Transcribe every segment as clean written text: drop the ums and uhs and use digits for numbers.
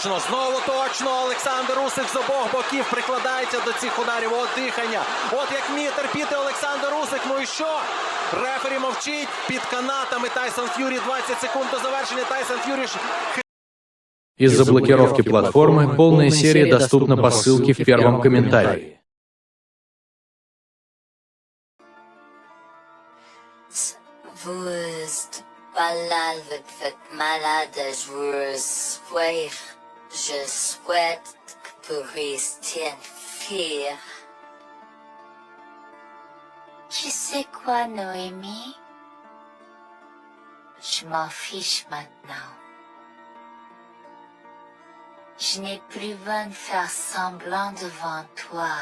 точно, знову точно. Олександр Усик з обох боків прикладається до цих ударів. От дихання. От як вміє терпіти Олександр Усик. Ну і що? Рефері мовчить під канатами. Тайсон Ф'юрі 20 секунд до завершення. Тайсон Ф'юрі... Из-за блокировки платформы полная серия доступна по ссылке в первом комментарии. Vous balade avec votre malade joueuse. Je souhaite que vous restiez fiers. Tu sais quoi, Noémie? Je m'en fiche maintenant. Je n'ai plus besoin de faire semblant devant toi.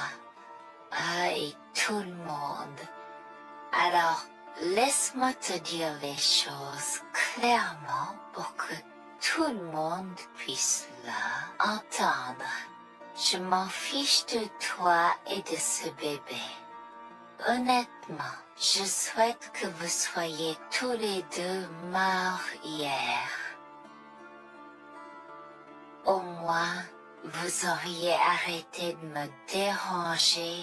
Et tout le monde. Alors, laisse-moi te dire les choses clairement pour que tout le monde puisse entendre. Je m'en fiche de toi et de ce bébé. Honnêtement, je souhaite que vous soyez tous les deux morts hier. Au moins, vous auriez arrêté de me déranger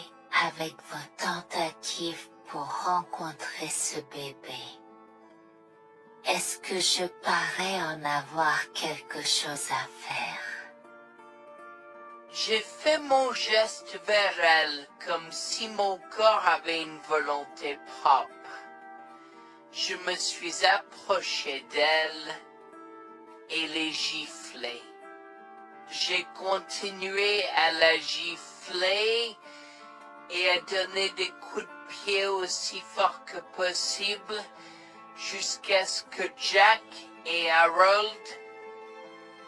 avec vos tentatives pour rencontrer ce bébé. Est-ce que je parais en avoir quelque chose à faire? J'ai fait mon geste vers elle comme si mon corps avait une volonté propre. Je me suis approché d'elle et l'ai giflée. J'ai continué à la gifler et à donner des coups de pied aussi fort que possible jusqu'à ce que Jack et Harold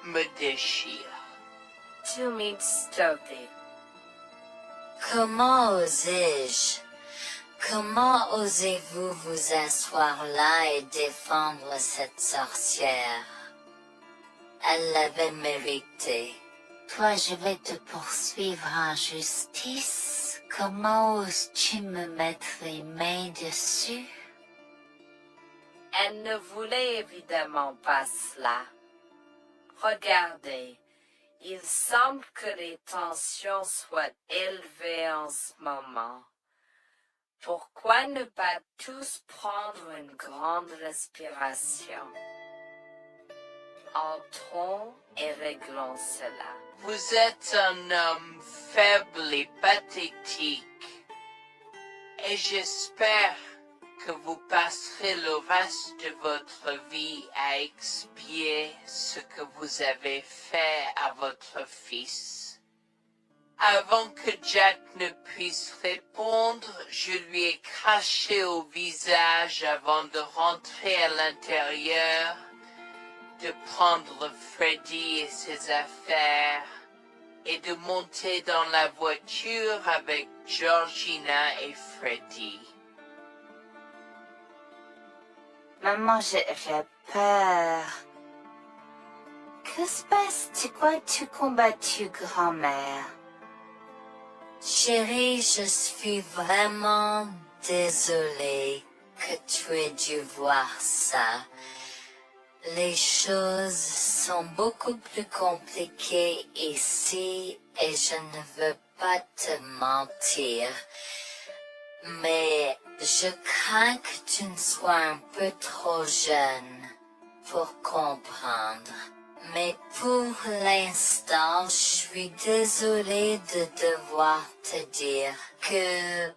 me déchirent. To meet Stokey. Comment osais-je? Comment osez-vous vous asseoir là et défendre cette sorcière? Elle l'avait mérité. Toi, je vais te poursuivre en justice. Comment oses-tu me mettre les mains dessus? Elle ne voulait évidemment pas cela. Regardez, il semble que les tensions soient élevées en ce moment. Pourquoi ne pas tous prendre une grande respiration? Entrons et réglons cela. Vous êtes un homme faible et pathétique, et j'espère que vous passerez le reste de votre vie à expier ce que vous avez fait à votre fils. Avant que Jack ne puisse répondre, je lui ai craché au visage avant de rentrer à l'intérieur, de prendre Freddy et ses affaires, et de monter dans la voiture avec Georgina et Freddy. Maman, j'ai peur. Que se passe? Tu crois que tu combattu, grand-mère? Chérie, je suis vraiment désolée que tu aies dû voir ça. Les choses sont beaucoup plus compliquées ici et je ne veux pas te mentir. Mais je crains que tu ne sois un peu trop jeune pour comprendre. Mais pour l'instant, je suis désolée de devoir te dire que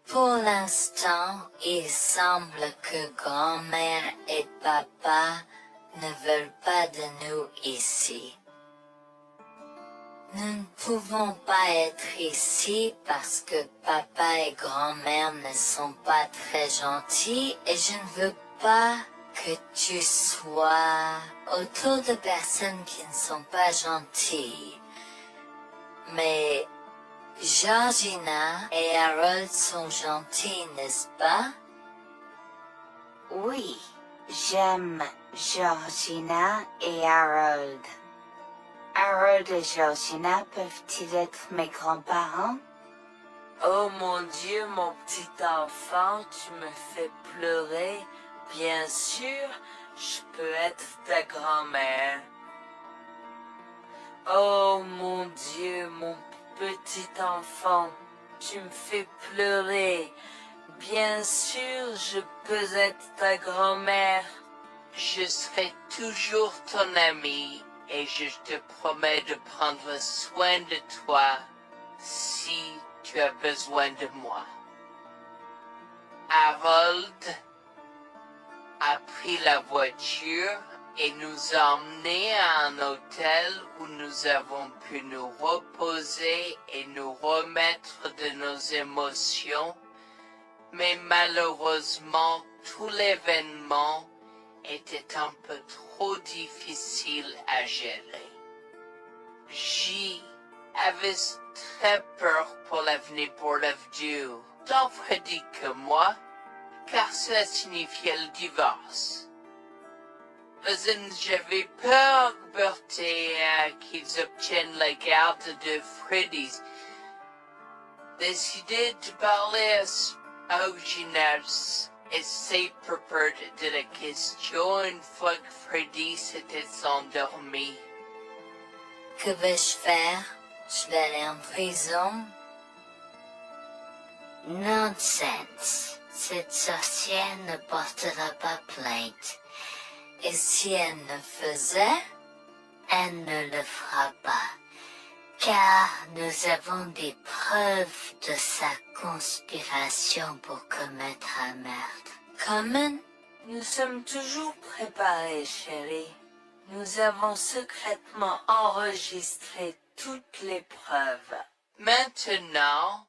pour l'instant, il semble que grand-mère et papa ne veulent pas de nous ici. Nous ne pouvons pas être ici parce que papa et grand-mère ne sont pas très gentils et je ne veux pas que tu sois autour de personnes qui ne sont pas gentilles. Mais Georgina et Harold sont gentils, n'est-ce pas? Oui, j'aime Georgina et Harold. Harold et Georgina peuvent-ils être mes grands-parents? Oh mon Dieu, mon petit enfant, tu me fais pleurer. Bien sûr, je peux être ta grand-mère. Oh mon Dieu, mon petit enfant, tu me fais pleurer. Bien sûr, je peux être ta grand-mère. Je serai toujours ton ami et je te promets de prendre soin de toi si tu as besoin de moi. Harold a pris la voiture et nous a emmenés à un hôtel où nous avons pu nous reposer et nous remettre de nos émotions, mais malheureusement tout l'événement était un peu trop difficile à gérer. J'y avais très peur pour l'avenir of Dieu, tant Freddy que moi, car cela signifiait le divorce. Mais j'avais peur, Bertie, qu'ils obtiennent la garde de Freddy. Décidé de parler au Ginevre et s'est préparé de la question une fois que Freddy s'était endormi. Que vais-je faire? Je vais aller en prison? Nonsense. Cette sorcière ne portera pas plainte. Et si elle le faisait, elle ne le fera pas. Car nous avons des preuves de sa conspiration pour commettre un meurtre. Comment? Nous sommes toujours préparés, chérie. Nous avons secrètement enregistré toutes les preuves. Maintenant,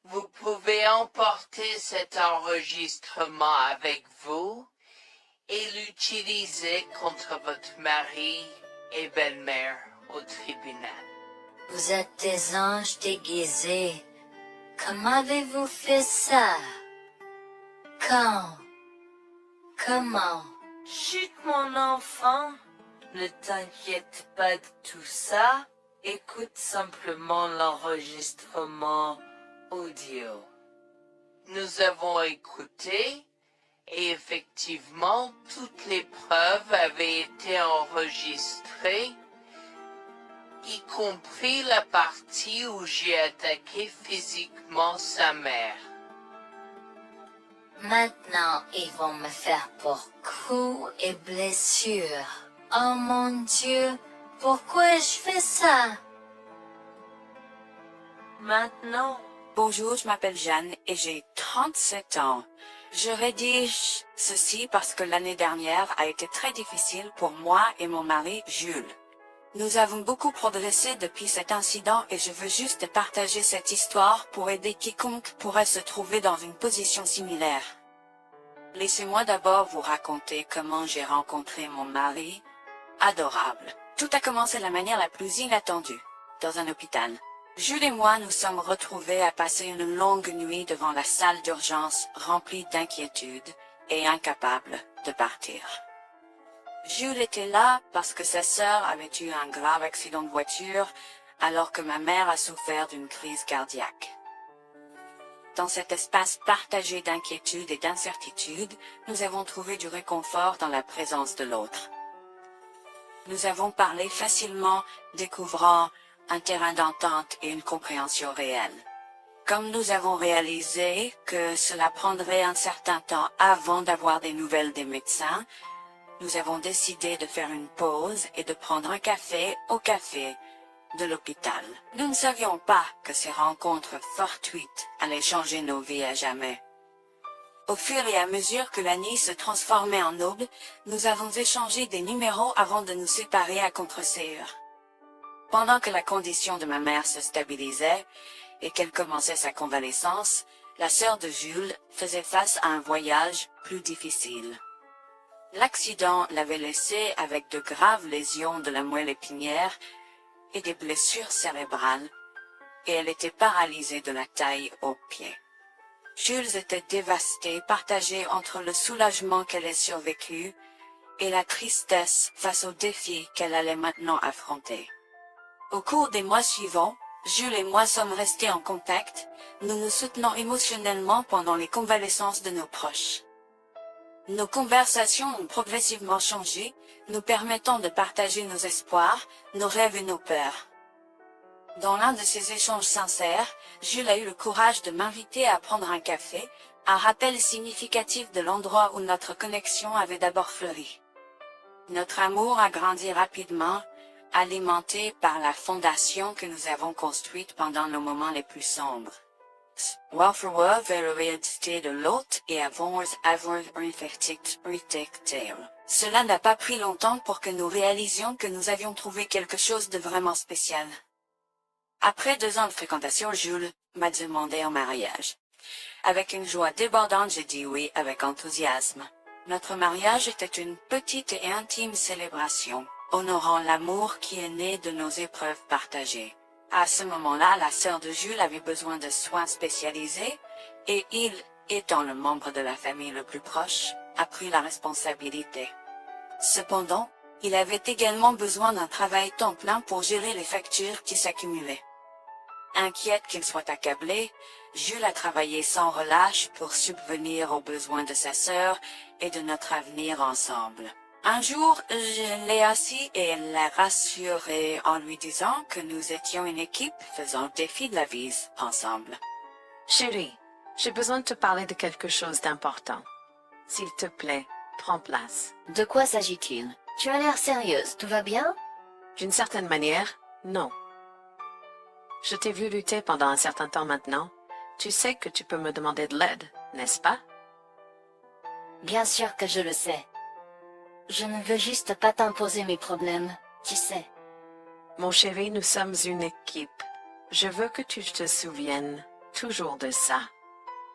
vous pouvez emporter cet enregistrement avec vous et l'utiliser contre votre mari et belle-mère au tribunal. Vous êtes des anges déguisés. Comment avez-vous fait ça? Quand? Comment? Chut, mon enfant, ne t'inquiète pas de tout ça. Écoute simplement l'enregistrement audio. Nous avons écouté et effectivement toutes les preuves avaient été enregistrées, y compris la partie où j'ai attaqué physiquement sa mère. Maintenant, ils vont me faire pour coups et blessures. Oh mon Dieu, pourquoi je fais ça? Maintenant, Bonjour, je m'appelle Jeanne et j'ai 37 ans. Je rédige ceci parce que l'année dernière a été très difficile pour moi et mon mari Jules. Nous avons beaucoup progressé depuis cet incident et je veux juste partager cette histoire pour aider quiconque pourrait se trouver dans une position similaire. Laissez-moi d'abord vous raconter comment j'ai rencontré mon mari, adorable. Tout a commencé de la manière la plus inattendue, dans un hôpital. Jules et moi nous sommes retrouvés à passer une longue nuit devant la salle d'urgence remplie d'inquiétude et incapables de partir. Jules était là parce que sa sœur avait eu un grave accident de voiture alors que ma mère a souffert d'une crise cardiaque. Dans cet espace partagé d'inquiétude et d'incertitude, nous avons trouvé du réconfort dans la présence de l'autre. Nous avons parlé facilement, découvrant un terrain d'entente et une compréhension réelle. Comme nous avons réalisé que cela prendrait un certain temps avant d'avoir des nouvelles des médecins, nous avons décidé de faire une pause et de prendre un café au café de l'hôpital. Nous ne savions pas que ces rencontres fortuites allaient changer nos vies à jamais. Au fur et à mesure que la nuit se transformait en aube, nous avons échangé des numéros avant de nous séparer à contre-séance. Pendant que la condition de ma mère se stabilisait et qu'elle commençait sa convalescence, la sœur de Jules faisait face à un voyage plus difficile. L'accident l'avait laissée avec de graves lésions de la moelle épinière et des blessures cérébrales, et elle était paralysée de la taille aux pieds. Jules était dévasté, partagé entre le soulagement qu'elle ait survécu et la tristesse face aux défis qu'elle allait maintenant affronter. Au cours des mois suivants, Jules et moi sommes restés en contact, nous nous soutenons émotionnellement pendant les convalescences de nos proches. Nos conversations ont progressivement changé, nous permettant de partager nos espoirs, nos rêves et nos peurs. Dans l'un de ces échanges sincères, Jules a eu le courage de m'inviter à prendre un café, un rappel significatif de l'endroit où notre connexion avait d'abord fleuri. Notre amour a grandi rapidement, alimenté par la fondation que nous avons construite pendant nos moments les plus sombres. Wafroa vérifié de l'autre et avons avoir Cela n'a pas pris longtemps pour que nous réalisions que nous avions trouvé quelque chose de vraiment spécial. Après 2 ans de fréquentation, Jules m'a demandé en mariage. Avec une joie débordante, j'ai dit oui avec enthousiasme. Notre mariage était une petite et intime célébration, honorant l'amour qui est né de nos épreuves partagées. À ce moment-là, la sœur de Jules avait besoin de soins spécialisés, et il, étant le membre de la famille le plus proche, a pris la responsabilité. Cependant, il avait également besoin d'un travail temps plein pour gérer les factures qui s'accumulaient. Inquiète qu'il soit accablé, Jules a travaillé sans relâche pour subvenir aux besoins de sa sœur et de notre avenir ensemble. Un jour, je l'ai assis et l'ai rassuré en lui disant que nous étions une équipe faisant le défi de la vie ensemble. Chérie, j'ai besoin de te parler de quelque chose d'important. S'il te plaît, prends place. De quoi s'agit-il? Tu as l'air sérieuse, tout va bien? D'une certaine manière, non. Je t'ai vu lutter pendant un certain temps maintenant. Tu sais que tu peux me demander de l'aide, n'est-ce pas? Bien sûr que je le sais. Je ne veux juste pas t'imposer mes problèmes, tu sais. Mon chéri, nous sommes une équipe. Je veux que tu te souviennes toujours de ça.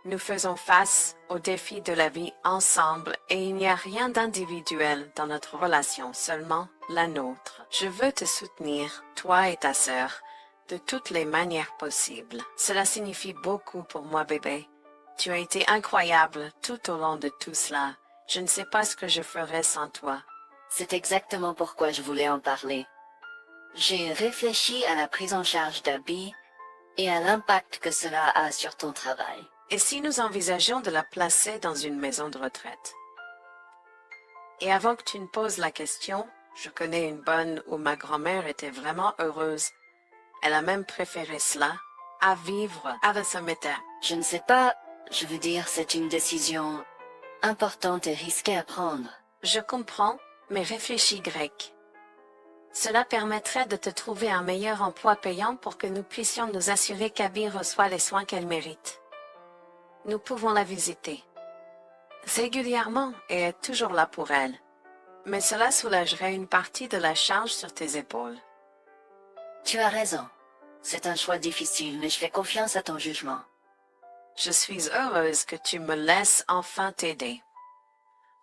Nous faisons face aux défis de la vie ensemble et il n'y a rien d'individuel dans notre relation, seulement la nôtre. Je veux te soutenir, toi et ta sœur, de toutes les manières possibles. Cela signifie beaucoup pour moi, bébé. Tu as été incroyable tout au long de tout cela. Je ne sais pas ce que je ferais sans toi. C'est exactement pourquoi je voulais en parler. J'ai réfléchi à la prise en charge d'Abby et à l'impact que cela a sur ton travail. Et si nous envisageons de la placer dans une maison de retraite? Et avant que tu ne poses la question, je connais une bonne où ma grand-mère était vraiment heureuse. Elle a même préféré cela à vivre avec son métier. Je ne sais pas, je veux dire, c'est une décision importante et risquée à prendre. Je comprends, mais réfléchis grec. Cela permettrait de te trouver un meilleur emploi payant pour que nous puissions nous assurer qu'Abby reçoit les soins qu'elle mérite. Nous pouvons la visiter régulièrement et être toujours là pour elle. Mais cela soulagerait une partie de la charge sur tes épaules. Tu as raison. C'est un choix difficile, mais je fais confiance à ton jugement. Je suis heureuse que tu me laisses enfin t'aider.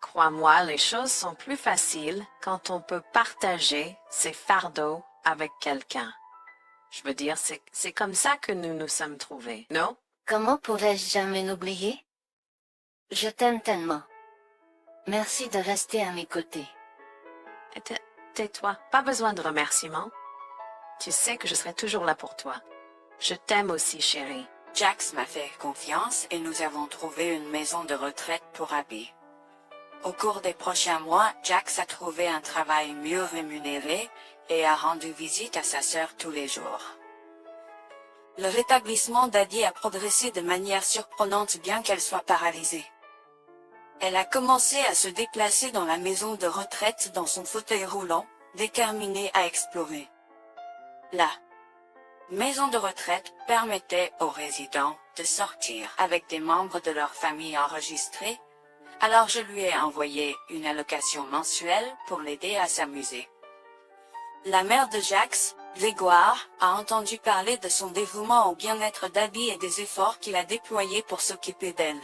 Crois-moi, les choses sont plus faciles quand on peut partager ses fardeaux avec quelqu'un. Je veux dire, c'est comme ça que nous nous sommes trouvés, non? Comment pourrais-je jamais l'oublier? Je t'aime tellement. Merci de rester à mes côtés. Tais-toi, pas besoin de remerciements. Tu sais que je serai toujours là pour toi. Je t'aime aussi, chérie. Jax m'a fait confiance et nous avons trouvé une maison de retraite pour Abby. Au cours des prochains mois, Jax a trouvé un travail mieux rémunéré et a rendu visite à sa sœur tous les jours. Le rétablissement d'Abby a progressé de manière surprenante bien qu'elle soit paralysée. Elle a commencé à se déplacer dans la maison de retraite dans son fauteuil roulant, déterminée à explorer. La maison de retraite permettait aux résidents de sortir avec des membres de leur famille enregistrés, alors je lui ai envoyé une allocation mensuelle pour l'aider à s'amuser. La mère de Jax, Grégoire, a entendu parler de son dévouement au bien-être d'Abby et des efforts qu'il a déployés pour s'occuper d'elle.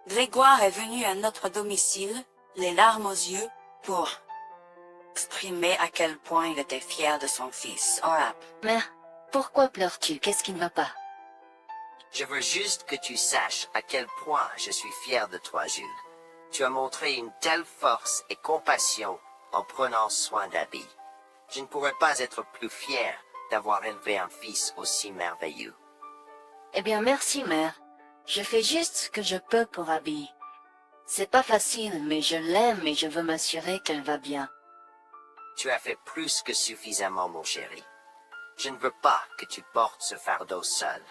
Grégoire est venu à notre domicile, les larmes aux yeux, pour exprimer à quel point il était fier de son fils. Mère, pourquoi pleures-tu? Qu'est-ce qui ne va pas? Je veux juste que tu saches à quel point je suis fier de toi, Jules. Tu as montré une telle force et compassion en prenant soin d'Abby. Je ne pourrais pas être plus fier d'avoir élevé un fils aussi merveilleux. Eh bien, merci, mère. Je fais juste ce que je peux pour Abby. C'est pas facile, mais je l'aime et je veux m'assurer qu'elle va bien. Tu as fait plus que suffisamment, mon chéri. Je ne veux pas que tu portes ce fardeau seul.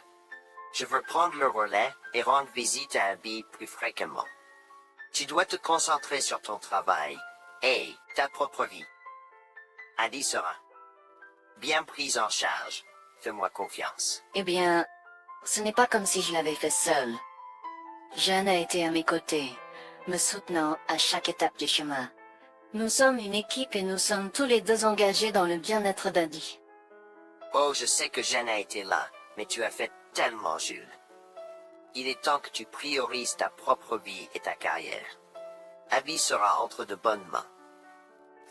Je veux prendre le relais et rendre visite à Abby plus fréquemment. Tu dois te concentrer sur ton travail et ta propre vie. Abby sera bien prise en charge. Fais-moi confiance. Eh bien, ce n'est pas comme si je l'avais fait seule. Jeanne a été à mes côtés, me soutenant à chaque étape du chemin. Nous sommes une équipe et nous sommes tous les deux engagés dans le bien-être d'Abby. Oh, je sais que Jeanne a été là, mais tu as fait tellement, Jules. Il est temps que tu priorises ta propre vie et ta carrière. Abby sera entre de bonnes mains.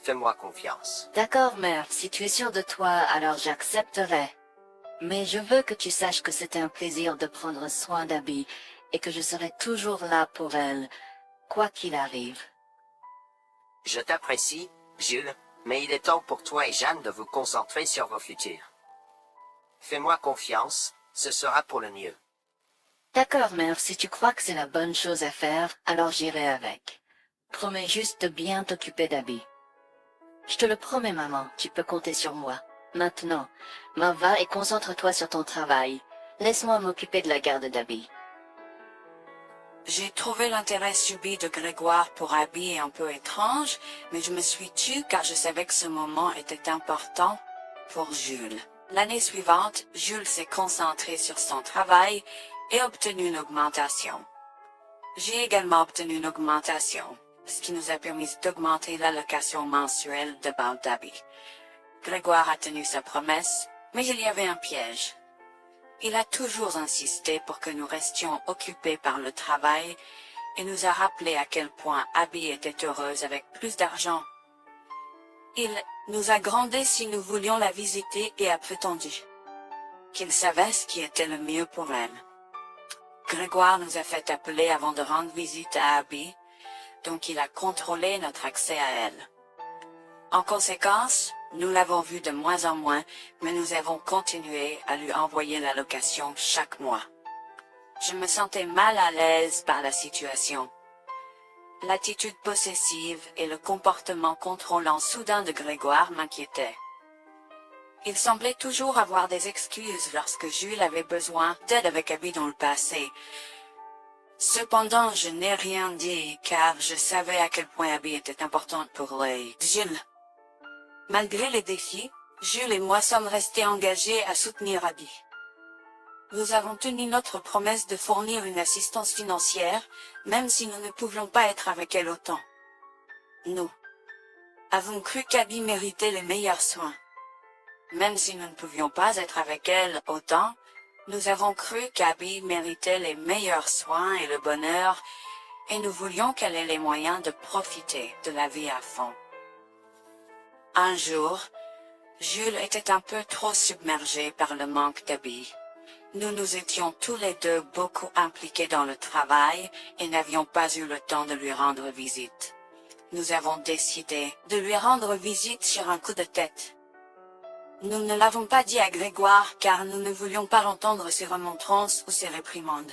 Fais-moi confiance. D'accord, mère, si tu es sûre de toi, alors j'accepterai. Mais je veux que tu saches que c'est un plaisir de prendre soin d'Abby et que je serai toujours là pour elle, quoi qu'il arrive. Je t'apprécie, Jules, mais il est temps pour toi et Jeanne de vous concentrer sur vos futurs. Fais-moi confiance, ce sera pour le mieux. D'accord, mère, si tu crois que c'est la bonne chose à faire, alors j'irai avec. Promets juste de bien t'occuper d'Abby. Je te le promets, maman, tu peux compter sur moi. Maintenant, va et concentre-toi sur ton travail. Laisse-moi m'occuper de la garde d'Abby. J'ai trouvé l'intérêt subi de Grégoire pour Abby un peu étrange, mais je me suis tue car je savais que ce moment était important pour Jules. L'année suivante, Jules s'est concentré sur son travail et obtenu une augmentation. J'ai également obtenu une augmentation, ce qui nous a permis d'augmenter l'allocation mensuelle de bande d'Abby. Grégoire a tenu sa promesse, mais il y avait un piège. Il a toujours insisté pour que nous restions occupés par le travail et nous a rappelé à quel point Abby était heureuse avec plus d'argent. Il nous a grondé si nous voulions la visiter et a prétendu qu'il savait ce qui était le mieux pour elle. Grégoire nous a fait appeler avant de rendre visite à Abby, donc il a contrôlé notre accès à elle. En conséquence, nous l'avons vue de moins en moins, mais nous avons continué à lui envoyer l'allocation chaque mois. Je me sentais mal à l'aise par la situation. L'attitude possessive et le comportement contrôlant soudain de Grégoire m'inquiétaient. Il semblait toujours avoir des excuses lorsque Jules avait besoin d'aide avec Abby dans le passé. Cependant, je n'ai rien dit car je savais à quel point Abby était importante pour Jules. Malgré les défis, Jules et moi sommes restés engagés à soutenir Abby. Nous avons tenu notre promesse de fournir une assistance financière, même si nous ne pouvions pas être avec elle autant. Nous avons cru qu'Abby méritait les meilleurs soins. Même si nous ne pouvions pas être avec elle autant, nous avons cru qu'Abby méritait les meilleurs soins et le bonheur, et nous voulions qu'elle ait les moyens de profiter de la vie à fond. Un jour, Jules était un peu trop submergé par le manque d'Abby. Nous nous étions tous les deux beaucoup impliqués dans le travail et n'avions pas eu le temps de lui rendre visite. Nous avons décidé de lui rendre visite sur un coup de tête. Nous ne l'avons pas dit à Grégoire car nous ne voulions pas entendre ses remontrances ou ses réprimandes.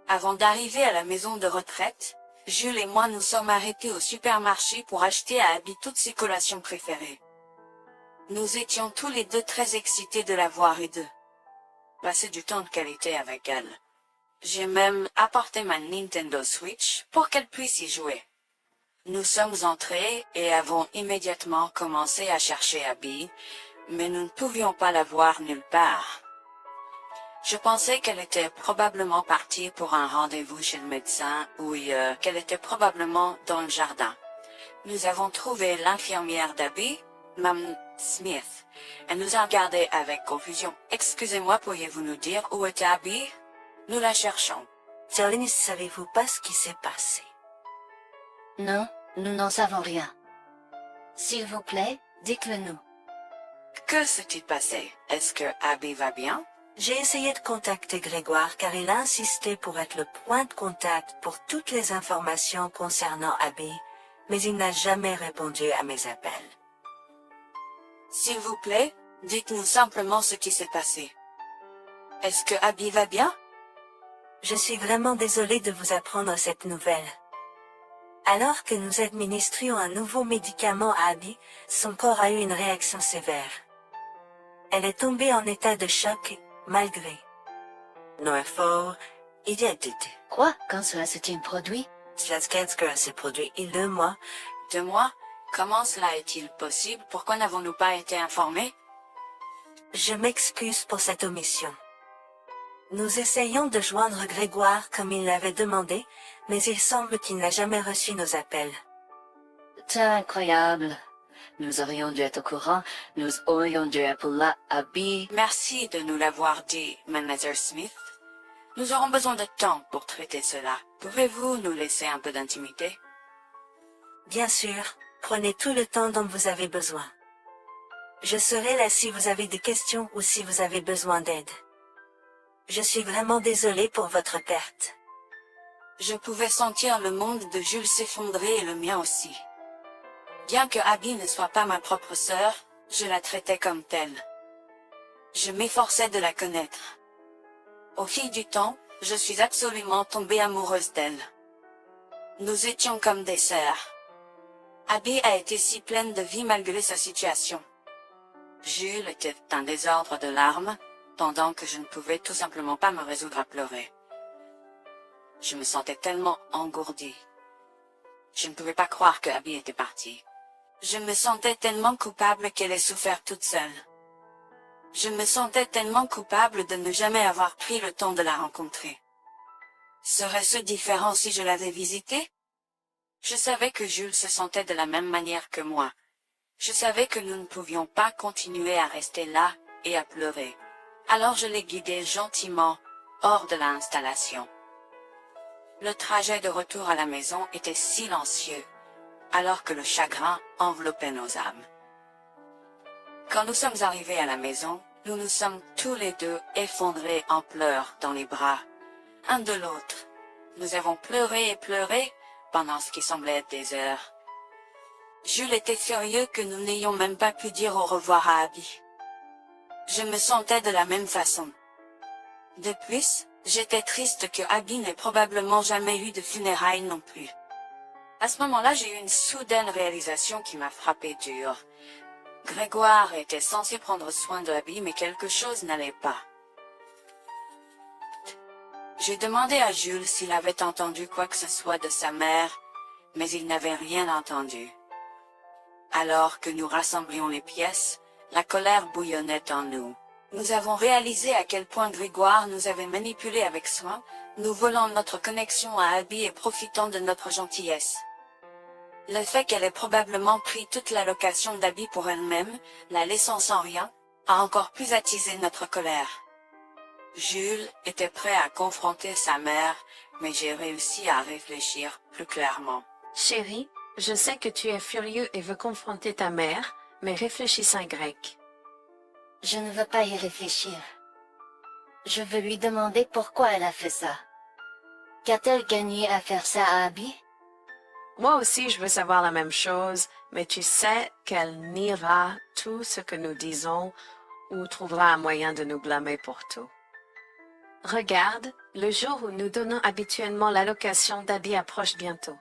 Avant d'arriver à la maison de retraite, Jules et moi nous sommes arrêtés au supermarché pour acheter à Abby toutes ses collations préférées. Nous étions tous les deux très excités de la voir et de passer du temps de qualité avec elle. J'ai même apporté ma Nintendo Switch pour qu'elle puisse y jouer. Nous sommes entrés et avons immédiatement commencé à chercher Abby, mais nous ne pouvions pas la voir nulle part. Je pensais qu'elle était probablement partie pour un rendez-vous chez le médecin ou qu'elle était probablement dans le jardin. Nous avons trouvé l'infirmière d'Abby, Mme Smith. Elle nous a regardés avec confusion. « Excusez-moi, pourriez-vous nous dire où est Abby? Nous la cherchons. » Sir, ne savez-vous pas ce qui s'est passé? Non, nous n'en savons rien. S'il vous plaît, dites-le nous. Que s'est-il passé? Est-ce que Abby va bien? J'ai essayé de contacter Grégoire car il a insisté pour être le point de contact pour toutes les informations concernant Abby, mais il n'a jamais répondu à mes appels. S'il vous plaît, dites-nous simplement ce qui s'est passé. Est-ce que Abby va bien? Je suis vraiment désolée de vous apprendre cette nouvelle. Alors que nous administrions un nouveau médicament à Abby, son corps a eu une réaction sévère. Elle est tombée en état de choc, malgré nos efforts. Quoi? Quand cela s'est-il produit? Cela s'est produit il y a 2 mois. 2 mois? Comment cela est-il possible? Pourquoi n'avons-nous pas été informés? Je m'excuse pour cette omission. Nous essayons de joindre Grégoire comme il l'avait demandé, mais il semble qu'il n'a jamais reçu nos appels. C'est incroyable. Nous aurions dû être au courant. Nous aurions dû appeler Abby. Merci de nous l'avoir dit, Manager Smith. Nous aurons besoin de temps pour traiter cela. Pouvez-vous nous laisser un peu d'intimité? Bien sûr, prenez tout le temps dont vous avez besoin. Je serai là si vous avez des questions ou si vous avez besoin d'aide. Je suis vraiment désolée pour votre perte. Je pouvais sentir le monde de Jules s'effondrer et le mien aussi. Bien que Abby ne soit pas ma propre sœur, je la traitais comme telle. Je m'efforçais de la connaître. Au fil du temps, je suis absolument tombée amoureuse d'elle. Nous étions comme des sœurs. Abby a été si pleine de vie malgré sa situation. Jules était un désordre de larmes, pendant que je ne pouvais tout simplement pas me résoudre à pleurer. Je me sentais tellement engourdie. Je ne pouvais pas croire que Abby était partie. Je me sentais tellement coupable qu'elle ait souffert toute seule. Je me sentais tellement coupable de ne jamais avoir pris le temps de la rencontrer. Serait-ce différent si je l'avais visitée? Je savais que Jules se sentait de la même manière que moi. Je savais que nous ne pouvions pas continuer à rester là et à pleurer. Alors je l'ai guidée gentiment hors de l'installation. Le trajet de retour à la maison était silencieux, alors que le chagrin enveloppait nos âmes. Quand nous sommes arrivés à la maison, nous nous sommes tous les deux effondrés en pleurs dans les bras, un de l'autre. Nous avons pleuré et pleuré pendant ce qui semblait être des heures. Jules était furieux que nous n'ayons même pas pu dire au revoir à Abby. Je me sentais de la même façon. De plus, j'étais triste que Abby n'ait probablement jamais eu de funérailles non plus. À ce moment-là, j'ai eu une soudaine réalisation qui m'a frappé dur. Grégoire était censé prendre soin de Abby, mais quelque chose n'allait pas. J'ai demandé à Jules s'il avait entendu quoi que ce soit de sa mère, mais il n'avait rien entendu. Alors que nous rassemblions les pièces, la colère bouillonnait en nous. Nous avons réalisé à quel point Grégoire nous avait manipulés avec soin, nous volant notre connexion à Abby et profitant de notre gentillesse. Le fait qu'elle ait probablement pris toute l'allocation d'Abby pour elle-même, la laissant sans rien, a encore plus attisé notre colère. Jules était prêt à confronter sa mère, mais j'ai réussi à réfléchir plus clairement. Chérie, je sais que tu es furieux et veux confronter ta mère, mais réfléchis en grec. Je ne veux pas y réfléchir. Je veux lui demander pourquoi elle a fait ça. Qu'a-t-elle gagné à faire ça à Abby? Moi aussi, je veux savoir la même chose, mais tu sais qu'elle niera tout ce que nous disons ou trouvera un moyen de nous blâmer pour tout. Regarde, le jour où nous donnons habituellement l'allocation d'Abby approche bientôt.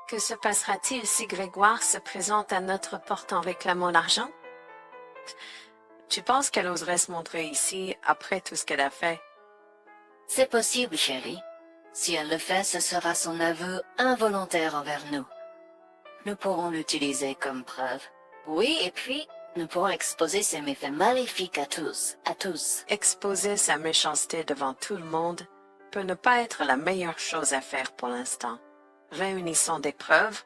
Que se passera-t-il si Grégoire se présente à notre porte en réclamant l'argent? Tu penses qu'elle oserait se montrer ici après tout ce qu'elle a fait? C'est possible, chérie. Si elle le fait, ce sera son aveu involontaire envers nous. Nous pourrons l'utiliser comme preuve. Oui, et puis, nous pourrons exposer ses méfaits maléfiques à tous. Exposer sa méchanceté devant tout le monde peut ne pas être la meilleure chose à faire pour l'instant. Réunissons des preuves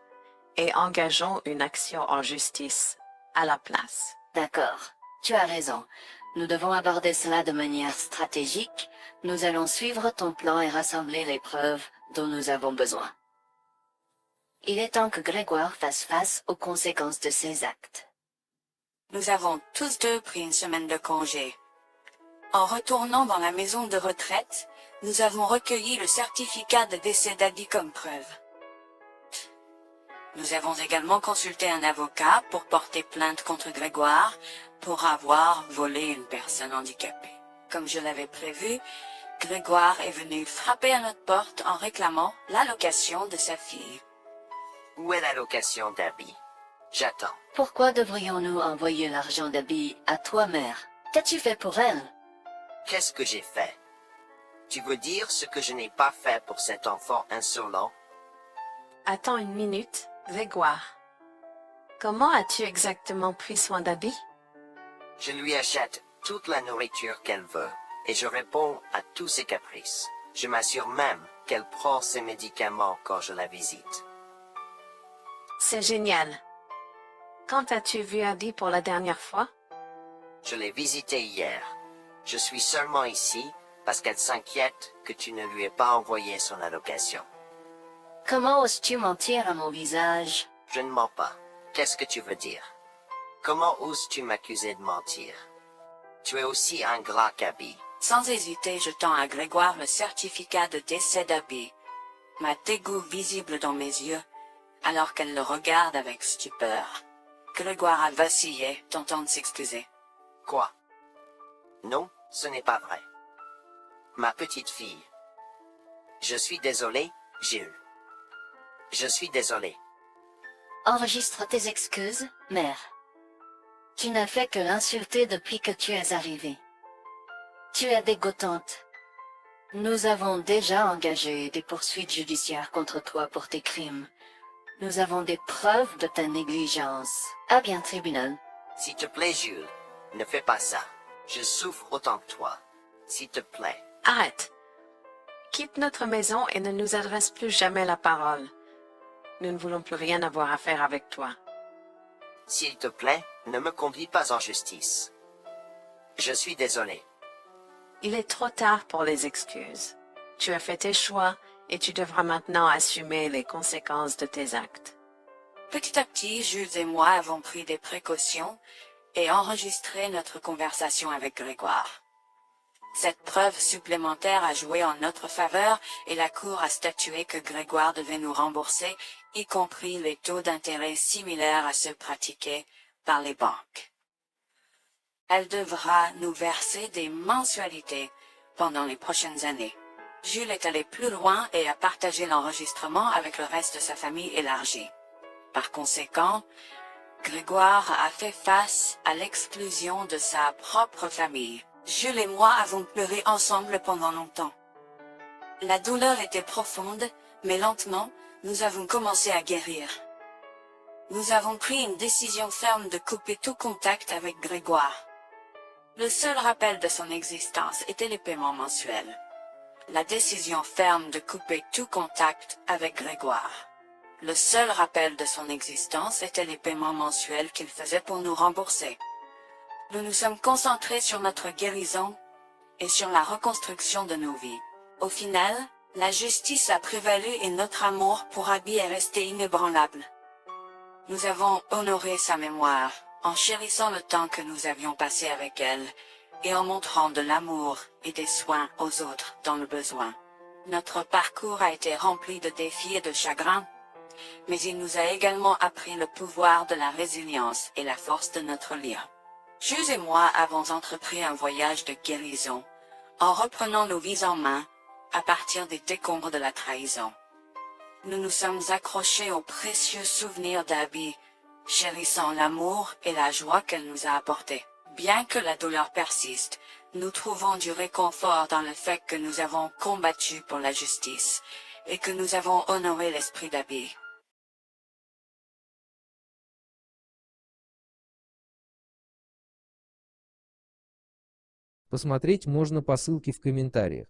et engageons une action en justice à la place. D'accord, tu as raison. Nous devons aborder cela de manière stratégique. Nous allons suivre ton plan et rassembler les preuves dont nous avons besoin. Il est temps que Grégoire fasse face aux conséquences de ses actes. Nous avons tous deux pris une semaine de congé. En retournant dans la maison de retraite, nous avons recueilli le certificat de décès d'Abby comme preuve. Nous avons également consulté un avocat pour porter plainte contre Grégoire pour avoir volé une personne handicapée. Comme je l'avais prévu, Grégoire est venu frapper à notre porte en réclamant l'allocation de sa fille. Où est la location d'habits? J'attends. Pourquoi devrions-nous envoyer l'argent d'habit à toi, mère? Qu'as-tu fait pour elle? Qu'est-ce que j'ai fait? Tu veux dire ce que je n'ai pas fait pour cet enfant insolent? Attends une minute, Grégoire. Comment as-tu exactement pris soin d'Abby? Je lui achète toute la nourriture qu'elle veut, et je réponds à tous ses caprices. Je m'assure même qu'elle prend ses médicaments quand je la visite. C'est génial. Quand as-tu vu Abby pour la dernière fois? Je l'ai visitée hier. Je suis seulement ici parce qu'elle s'inquiète que tu ne lui aies pas envoyé son allocation. Comment oses-tu mentir à mon visage? Je ne mens pas. Qu'est-ce que tu veux dire? Comment oses-tu m'accuser de mentir? Tu es aussi ingrat qu'Abby. Sans hésiter, je tends à Grégoire le certificat de décès d'Abby, ma dégoût visible dans mes yeux, alors qu'elle le regarde avec stupeur. Grégoire a vacillé, tentant de s'excuser. Quoi? Non, ce n'est pas vrai. Ma petite fille. Je suis désolé, Jules. Je suis désolé. Enregistre tes excuses, mère. Tu n'as fait que l'insulter depuis que tu es arrivée. Tu es dégoûtante. Nous avons déjà engagé des poursuites judiciaires contre toi pour tes crimes. Nous avons des preuves de ta négligence. À bien, tribunal. S'il te plaît, Jules, ne fais pas ça. Je souffre autant que toi. S'il te plaît. Arrête. Quitte notre maison et ne nous adresse plus jamais la parole. Nous ne voulons plus rien avoir à faire avec toi. S'il te plaît, ne me conduis pas en justice. Je suis désolé. Il est trop tard pour les excuses. Tu as fait tes choix et tu devras maintenant assumer les conséquences de tes actes. Petit à petit, Jules et moi avons pris des précautions et enregistré notre conversation avec Grégoire. Cette preuve supplémentaire a joué en notre faveur et la Cour a statué que Grégoire devait nous rembourser, y compris les taux d'intérêt similaires à ceux pratiqués par les banques. Elle devra nous verser des mensualités pendant les prochaines années. Jules est allé plus loin et a partagé l'enregistrement avec le reste de sa famille élargie. Par conséquent, Grégoire a fait face à l'exclusion de sa propre famille. Jules et moi avons pleuré ensemble pendant longtemps. La douleur était profonde, mais lentement, nous avons commencé à guérir. Nous avons pris une décision ferme de couper tout contact avec Grégoire. Le seul rappel de son existence était les paiements mensuels. La décision ferme de couper tout contact avec Grégoire. Le seul rappel de son existence était les paiements mensuels qu'il faisait pour nous rembourser. Nous nous sommes concentrés sur notre guérison et sur la reconstruction de nos vies. Au final, la justice a prévalu et notre amour pour Abby est resté inébranlable. Nous avons honoré sa mémoire en chérissant le temps que nous avions passé avec elle et en montrant de l'amour et des soins aux autres dans le besoin. Notre parcours a été rempli de défis et de chagrins, mais il nous a également appris le pouvoir de la résilience et la force de notre lien. Jules et moi avons entrepris un voyage de guérison, en reprenant nos vies en main, à partir des décombres de la trahison. Nous nous sommes accrochés aux précieux souvenirs d'Abby, chérissant l'amour et la joie qu'elle nous a apportés. Bien que la douleur persiste, nous trouvons du réconfort dans le fait que nous avons combattu pour la justice, et que nous avons honoré l'esprit d'Abby. Посмотреть можно по ссылке в комментариях.